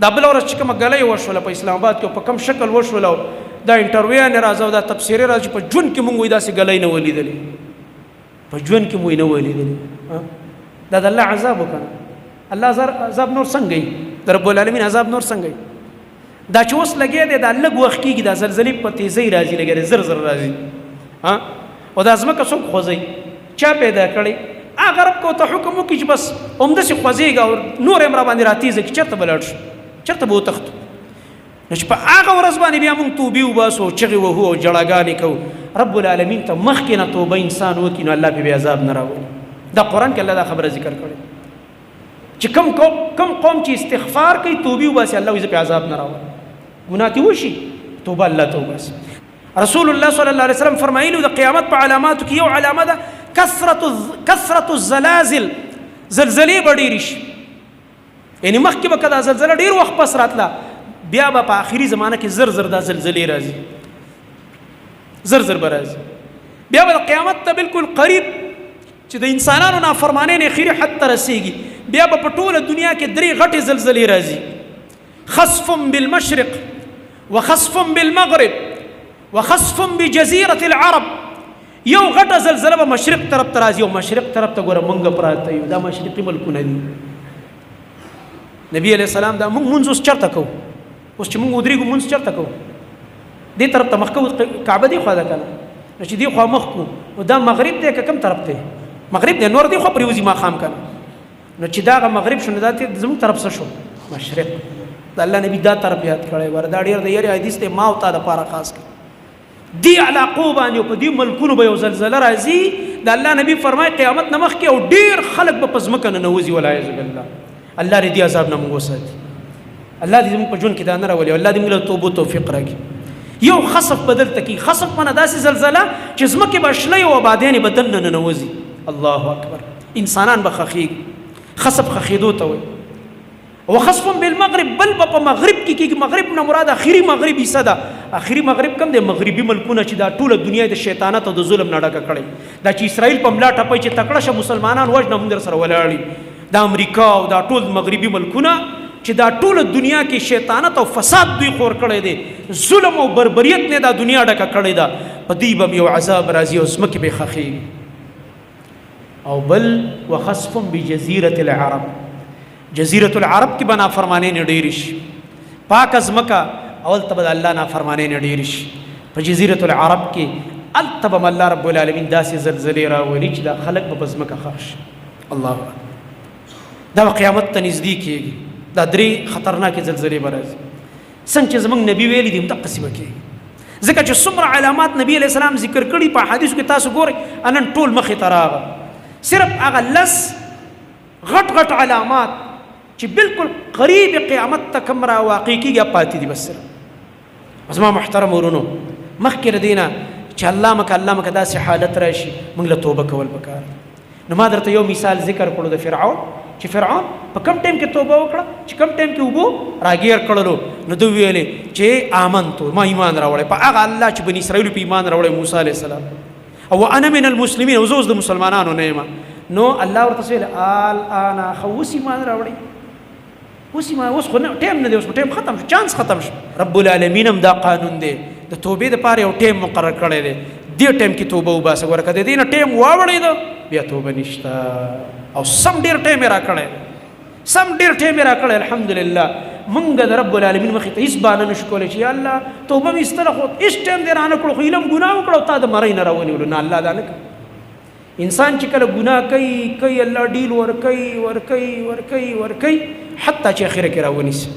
دا بل ورځ چې کومه ګلۍ وشوله په اسلام آباد کې په کوم شکل وشوله دا انټرویو نه راځه او دا تبصرې راځي په ژوند کې مونږ وایي داسې ګلۍ نه ولیدلې په ژوند کې مو نه ولیدلې دا د الله عذاب وکړه الله عذاب نور څنګه وي د رب العالمین عذاب نور څنګه وي دا چې اوس لګیا دی دا لږ وخت کېږي دا زلزلې په تیزۍ راځي لګیا دی زر زر راځي او دا ځمکه څوک خوځوي چا پیدا کړی هغه رب کو ته حکم وکړي چې بس همداسې خوځېږه او نور یې هم راباندې راتیزه کړي چېرته به لاړ شو چېرته به وتښتو نو چې په هغه ورځ باندې بیا موږ توبې وباسو چغې وهو او ژړاګانې کوو رب العالمین ته مخکې نه توبه انسان وکړي نو الله پې بیا عذاب نه راولي دا قرآن کې الله دا خبره ذکر کړې چې کوم قوم چې استغفار کوي توبې وباسي الله وایي زه پې عذاب نه راولم ګناه دې وشي توبه الله ته وباسي رسول الله صلی الله علیه وسلم فرمایلي د قیامت په علاماتو کې یو علامه ده کثرت الزلازل زلزلې به ډېرې شي یعنې مخکې به که دا زلزله ډېر وخت پس راتله بیا به په آخري زمانه کې زر زر دا زلزلې راځي زر زر به راځي بیا به د قیامت ته بالکل قریب چې د انسانانو نافرمانۍ نه اخري حد ته رسېږي بیا به په ټوله دنیا کې 3 غټې زلزلې راځي خسف بالمشرق وخسف بالمغرب وخسف بجزيرة العرب یو غټه زلزله به مشرق طرف ته راځي او مشرق طرف ته ګوره مونږ پراته یو دا مشرقي ملکونه دي نبی علیہ السلام دا مونږ مونځ اوس چېرته کوو اوس چې مونږ ودرېږو مونځ چېرته کوو دې طرف ته مخ کوو کعبه دې خوا ده که نه نو چې دې خوا مخ کوو نو دا مغرب دی که کوم طرف دی مغرب دی نور دې خوا پرېوځي ماښام که نه نو چې دا هغه مغرب شو نو دا زموږ طرف څه شو مشرق د الله نبي دا طرف یاد کړی وره دا ډېر د یارې حدیث دی ما او تا دپاره خاص کړي دی علاقو باندې او په دې ملکونو به یو زلزله راځي د الله نبي فرمایي قیامت نه مخکې او ډېر خلک به په ځمکه ننوځي والعیاذ بالله الله دې دې عذاب نه موږ وساتي الله دې زموږ په ژوند کې دا نه راولي الله دې موږ له توبو توفیق راکړي یو خسف به دلته کي خسف معنه داسې زلزله چې ځمکې به شلې او آبادیانې به دننه ننوځي الله اکبر انسانان به خښېږي خسف خښېدو ته وایي وخسف بالمغرب بل په مغرب کې کېږي مغرب نه مراد آخري مغرب حصه ده آخري مغرب کم دی مغربي ملکونه چې دا ټوله دنیا د شیطانت او د ظلم نه ډکه کړې دا چې اسرائیل په ملا ټپی چې تکړه شه مسلمانان وژنه موږ در سره ولاړي د امریکا او دا ټول مغربي ملکونه چې دا ټوله دنیا کې شیطانت او فساد دوی خور کړی دی ظلم او بربریت نه دا دنیا ډکه کړې ده په دوی به یو عذاب راځي او ځمکې به خښېږي او بل وخسف بجزیرة العرب جزیرة العرب کې به نافرمانۍ نه ډېرې شي پاکه ځمکه اول ته به د الله نافرمانۍ نه ډېرې شي په جزیرة العرب کې هلته به الله رب العالمین داسې زلزلې راولي چې دا خلک به په ځمکه ښخ شي الله اکبر دا به قیامت ته نږدې کېږي دا 3 خطرناکې زلزلې به راځي څنګه چې زموږ نبي ویلي دي همدقسې به کېږي ځکه چې څومره علامات نبي علیه السلام ذکر کړي په حدیثو کې تاسو ګورئ نن ټول مخې ته راغله صرف هغه لس غټ علامات چې بالکل قریب قیامت ته کوم را واقع کېږي پاتې دي بس صرف زما محترم ورونو مخکې د دې نه چې الله مکه داسې حالت راشي موږ له توبه کول پکار نو ما درته یو مثال ذکر کړو د فرعون چې فرعون په کم ټایم کې توبه وکړه چې کم ټایم کې اوبو راګیر کړلو نو دوی ویلې چې آمنتو ما ایمان راوړی په هغه الله چې بني اسرائیلو په ایمان راوړی موسی علیه السلام او انا من المسلمین او زه اوس د مسلمانانو نه یم نو الله ورته ویل الآن خو اوس ایمان راوړی اوس خو ټایم نه دی اوس ټایم ختم شو چانس ختم شو رب العالمین هم دا قانون دی د توبې دپاره یو ټایم مقرر کړی دی دې ټایم کې توبه وباسه ګوره که د دې نه ټایم واوړېده بیا توبه نشته او سم ډېر ټایم یې راکړی الحمدلله موږ د رب العالمین مخې ته هېڅ بانه نشو کولی چې یا الله توبه مې ایستله خو هېڅ ټایم دې رانه کړو خو هیله م ګناه وکړه او تا د مرۍ نه راونیولو نه الله دا نه کوي انسان چې کله ګناه کوي الله ډیل ورکوي حتی چې اخره کې راونیسي